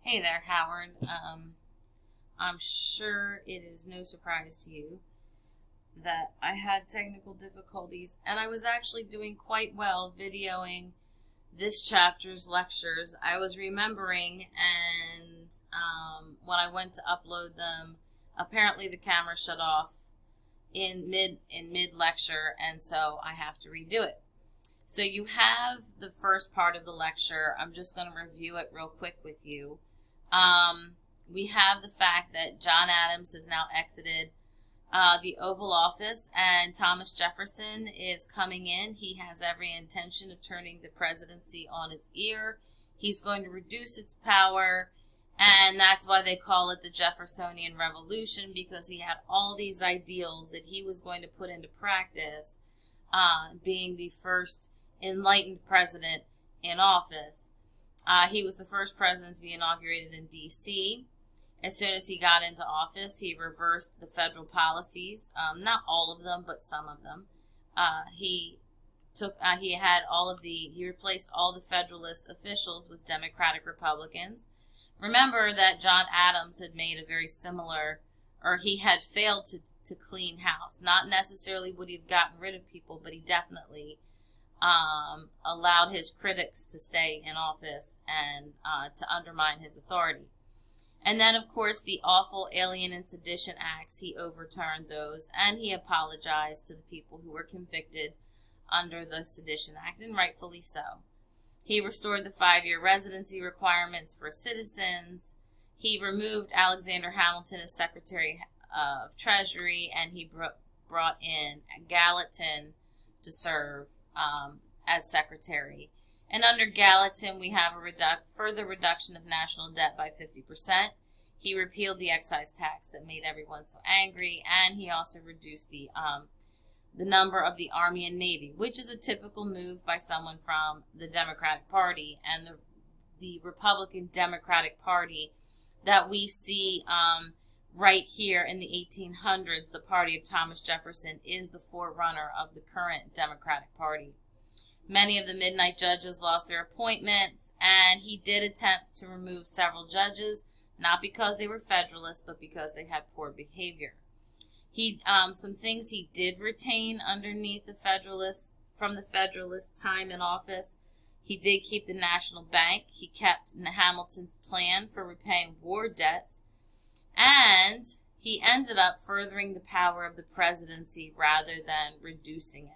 Hey there, Howard. I'm sure it is no surprise to you that I had technical difficulties, and I was actually doing quite well videoing this chapter's lectures. I was remembering, and when I went to upload them, apparently the camera shut off in mid lecture, and so I have to redo it. So you have the first part of the lecture. I'm just going to review it real quick with you. We have the fact that John Adams has now exited the Oval Office, and Thomas Jefferson is coming in. He has every intention of turning the presidency on its ear. He's going to reduce its power, and that's why they call it the Jeffersonian Revolution, because he had all these ideals that he was going to put into practice, being the first enlightened president in office. He was the first president to be inaugurated in D.C. As soon as he got into office, he reversed the federal policies, not all of them, but some of them. He replaced all the Federalist officials with Democratic Republicans. Remember that John Adams had made a very similar, or he had failed to clean house. Not necessarily would he have gotten rid of people, but he definitely allowed his critics to stay in office and to undermine his authority. And then, of course, the awful Alien and Sedition Acts, he overturned those, and he apologized to the people who were convicted under the Sedition Act, and rightfully so. He restored the 5-year residency requirements for citizens. He removed Alexander Hamilton as Secretary of Treasury, and he brought in Gallatin to serve as secretary. And under Gallatin, we have a further reduction of national debt by 50%. He repealed the excise tax that made everyone so angry, and he also reduced the number of the Army and Navy, which is a typical move by someone from the Democratic Party. And the Republican Democratic Party that we see right here in the 1800s, the party of Thomas Jefferson, is the forerunner of the current Democratic Party. Many of the midnight judges lost their appointments, and he did attempt to remove several judges, not because they were Federalists, but because they had poor behavior. Some things he did retain underneath the Federalists, from the Federalist time in office. He did keep the National Bank. He kept Hamilton's plan for repaying war debts, and he ended up furthering the power of the presidency rather than reducing it.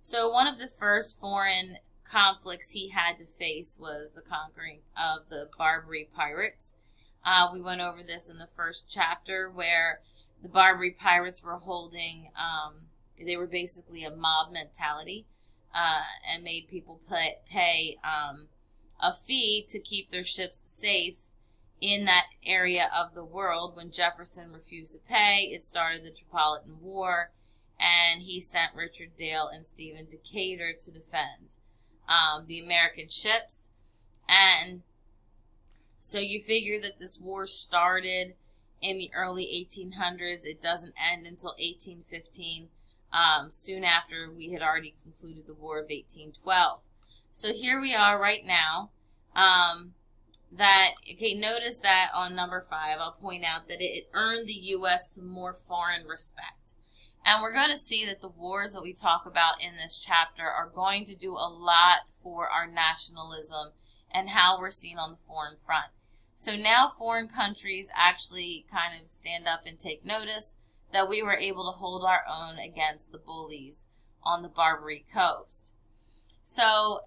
So one of the first foreign conflicts he had to face was the conquering of the Barbary pirates. We went over this in the first chapter, where the Barbary pirates were holding, they were basically a mob mentality, and made people pay a fee to keep their ships safe in that area of the world. When Jefferson refused to pay, it started the Tripolitan War, and he sent Richard Dale and Stephen Decatur to defend the American ships. And so you figure that this war started in the early 1800s. It doesn't end until 1815, soon after we had already concluded the War of 1812. So here we are right now. Notice that on number 5, I'll point out that it earned the U.S. some more foreign respect. And we're going to see that the wars that we talk about in this chapter are going to do a lot for our nationalism and how we're seen on the foreign front. So now foreign countries actually kind of stand up and take notice that we were able to hold our own against the bullies on the Barbary coast. So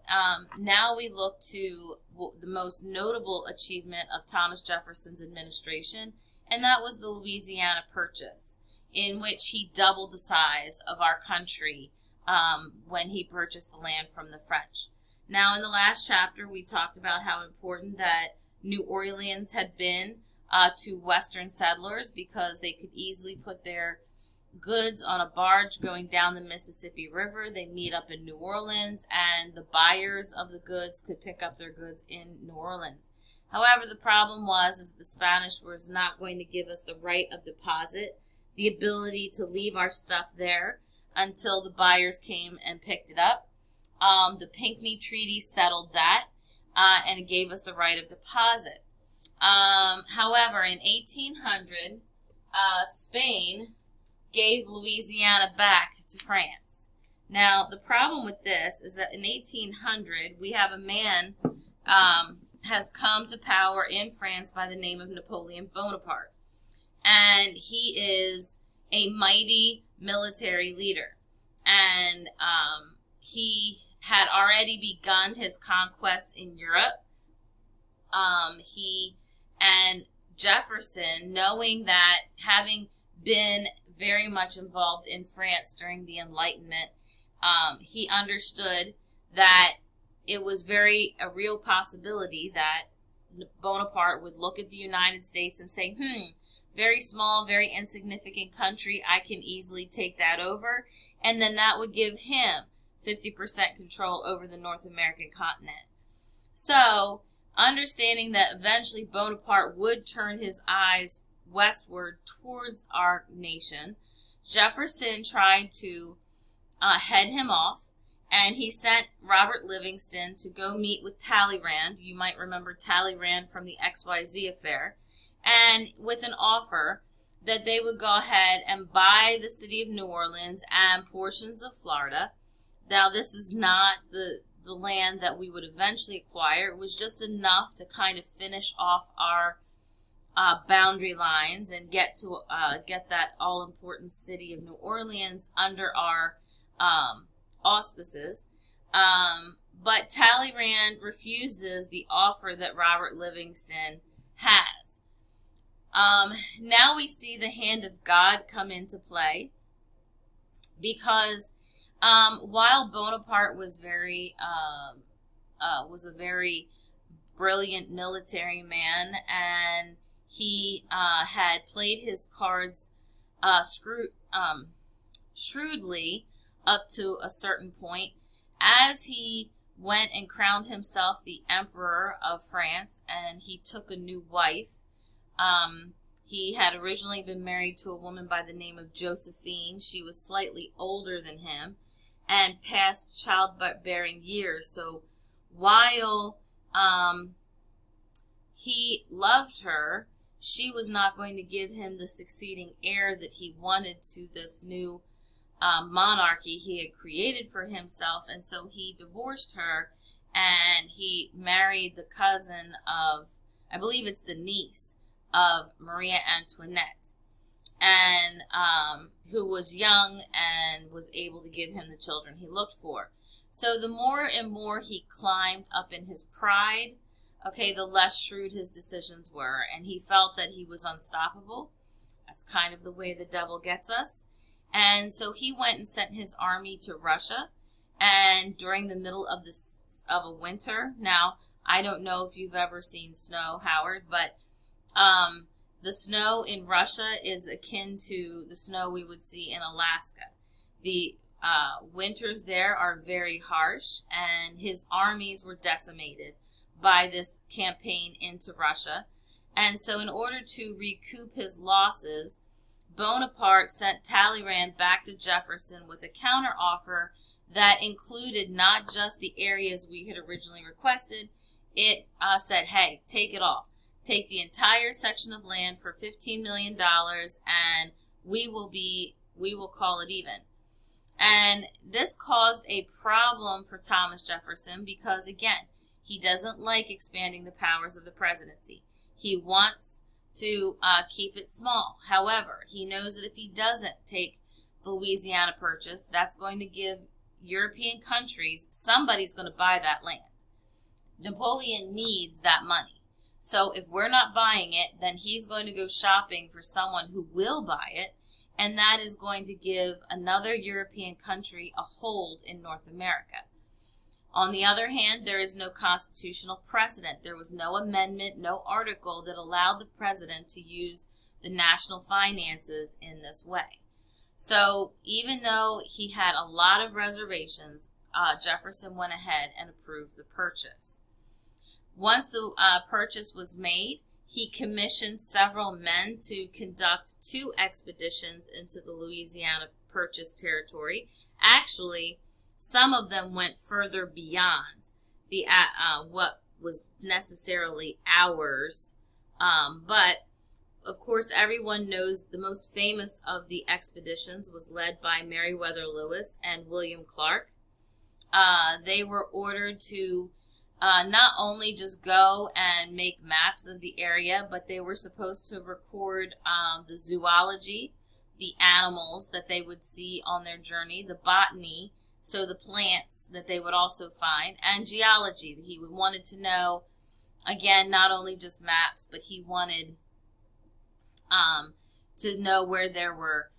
now we look to the most notable achievement of Thomas Jefferson's administration, and that was the Louisiana Purchase, in which he doubled the size of our country when he purchased the land from the French. Now, in the last chapter, we talked about how important that New Orleans had been to Western settlers, because they could easily put their goods on a barge going down the Mississippi River. They meet up in New Orleans, and the buyers of the goods could pick up their goods in New Orleans. However, the problem was the Spanish was not going to give us the right of deposit, the ability to leave our stuff there until the buyers came and picked it up. The Pinckney Treaty settled that, and it gave us the right of deposit. However, in 1800, Spain gave Louisiana back to France. Now, the problem with this is that in 1800, we have a man has come to power in France by the name of Napoleon Bonaparte. And he is a mighty military leader. And he had already begun his conquests in Europe. He and Jefferson, knowing that, having been very much involved in France during the Enlightenment, he understood that it was a real possibility that Bonaparte would look at the United States and say, very small, very insignificant country, I can easily take that over. And then that would give him 50% control over the North American continent. So, understanding that eventually Bonaparte would turn his eyes westward towards our nation, Jefferson tried to head him off, and he sent Robert Livingston to go meet with Talleyrand. You might remember Talleyrand from the XYZ affair, and with an offer that they would go ahead and buy the city of New Orleans and portions of Florida. Now, this is not the land that we would eventually acquire. It was just enough to kind of finish off our boundary lines and get that all-important city of New Orleans under our auspices. But Talleyrand refuses the offer that Robert Livingston has. Now we see the hand of God come into play, because while Bonaparte was a very brilliant military man, and he had played his cards shrewdly up to a certain point, as he went and crowned himself the Emperor of France, and he took a new wife. He had originally been married to a woman by the name of Josephine. She was slightly older than him and past childbearing years. So while he loved her, she was not going to give him the succeeding heir that he wanted to this new monarchy he had created for himself. And so he divorced her, and he married the cousin of, I believe it's the niece of Maria Antoinette, and who was young and was able to give him the children he looked for. So the more and more he climbed up in his pride, the less shrewd his decisions were, and he felt that he was unstoppable. That's kind of the way the devil gets us. And so he went and sent his army to Russia, and during the middle of a winter. Now, I don't know if you've ever seen snow, Howard, but the snow in Russia is akin to the snow we would see in Alaska. The winters there are very harsh, and his armies were decimated by this campaign into Russia. And so in order to recoup his losses, Bonaparte sent Talleyrand back to Jefferson with a counteroffer that included not just the areas we had originally requested. It said, hey, take it all. Take the entire section of land for $15 million, and we will call it even. And this caused a problem for Thomas Jefferson because, again, he doesn't like expanding the powers of the presidency. He wants to keep it small. However, he knows that if he doesn't take the Louisiana Purchase, that's going to give European countries, somebody's going to buy that land. Napoleon needs that money. So if we're not buying it, then he's going to go shopping for someone who will buy it, and that is going to give another European country a hold in North America. On the other hand, there is no constitutional precedent. There was no amendment, no article that allowed the president to use the national finances in this way. So even though he had a lot of reservations, Jefferson went ahead and approved the purchase. Once the purchase was made, he commissioned several men to conduct 2 expeditions into the Louisiana Purchase territory. Actually, some of them went further beyond the what was necessarily ours But of course, everyone knows the most famous of the expeditions was led by Meriwether Lewis and William Clark. They were ordered to not only just go and make maps of the area, but they were supposed to record the zoology, the animals that they would see on their journey, the botany, so the plants that they would also find, and geology. He wanted to know, again, not only just maps, but he wanted to know where there were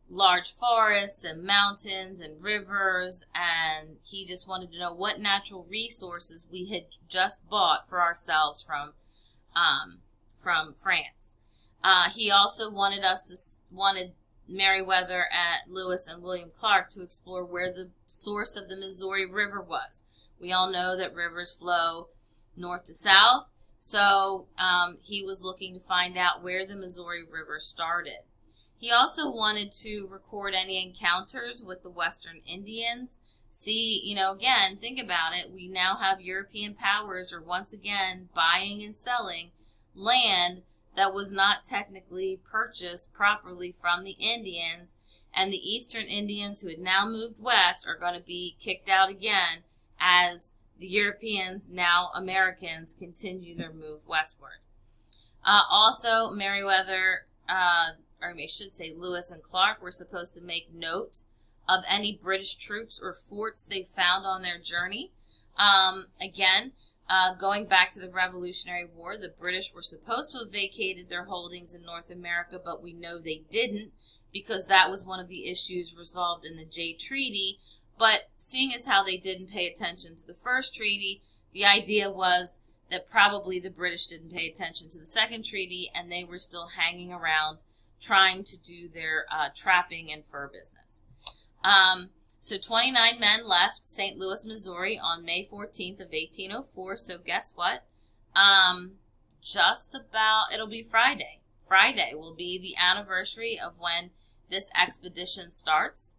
large forests and mountains and rivers, and he just wanted to know what natural resources we had just bought for ourselves from France. He also wanted Meriwether, Lewis, and William Clark to explore where the source of the Missouri River was. We all know that rivers flow north to south, so he was looking to find out where the Missouri River started. He also wanted to record any encounters with the Western Indians. See, again, think about it. We now have European powers are once again buying and selling land that was not technically purchased properly from the Indians, and the Eastern Indians who had now moved west are going to be kicked out again as the Europeans, now Americans, continue their move westward. Also, Lewis and Clark were supposed to make note of any British troops or forts they found on their journey. Going back to the Revolutionary War, the British were supposed to have vacated their holdings in North America, but we know they didn't because that was one of the issues resolved in the Jay Treaty. But seeing as how they didn't pay attention to the first treaty, the idea was that probably the British didn't pay attention to the second treaty, and they were still hanging around trying to do their trapping and fur business. So 29 men left St. Louis, Missouri on May 14th of 1804. So guess what? It'll be Friday. Friday will be the anniversary of when this expedition starts.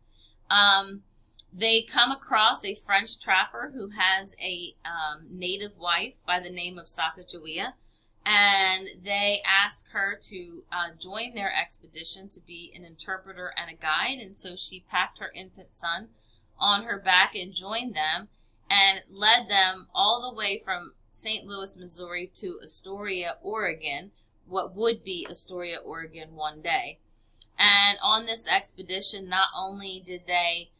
They come across a French trapper who has a native wife by the name of Sacagawea, and they ask her to join their expedition to be an interpreter and a guide. And so she packed her infant son on her back and joined them and led them all the way from St. Louis, Missouri to Astoria, Oregon, what would be Astoria, Oregon one day. And on this expedition, not only did they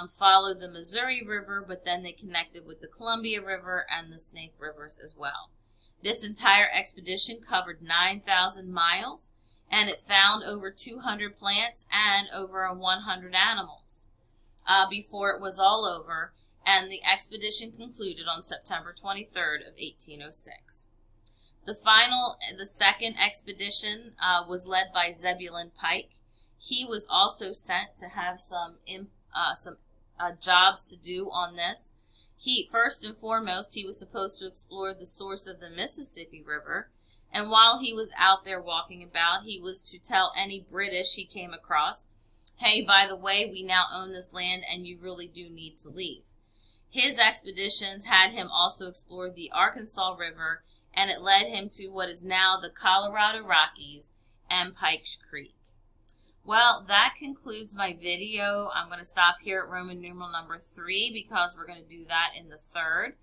follow the Missouri River, but then they connected with the Columbia River and the Snake Rivers as well. This entire expedition covered 9,000 miles, and it found over 200 plants and over 100 animals before it was all over, and the expedition concluded on September 23rd of 1806. The second expedition was led by Zebulon Pike. He was also sent to have some jobs to do on this. First and foremost, he was supposed to explore the source of the Mississippi River, and while he was out there walking about, he was to tell any British he came across, hey, by the way, we now own this land and you really do need to leave. His expeditions had him also explore the Arkansas River, and it led him to what is now the Colorado Rockies and Pikes Creek. Well, that concludes my video. I'm going to stop here at Roman numeral number 3 because we're going to do that in the third.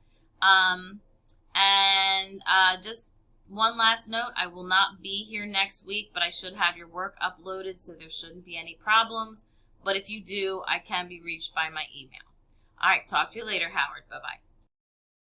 Just one last note, I will not be here next week, but I should have your work uploaded, so there shouldn't be any problems. But if you do, I can be reached by my email. All right, talk to you later, Howard. Bye-bye.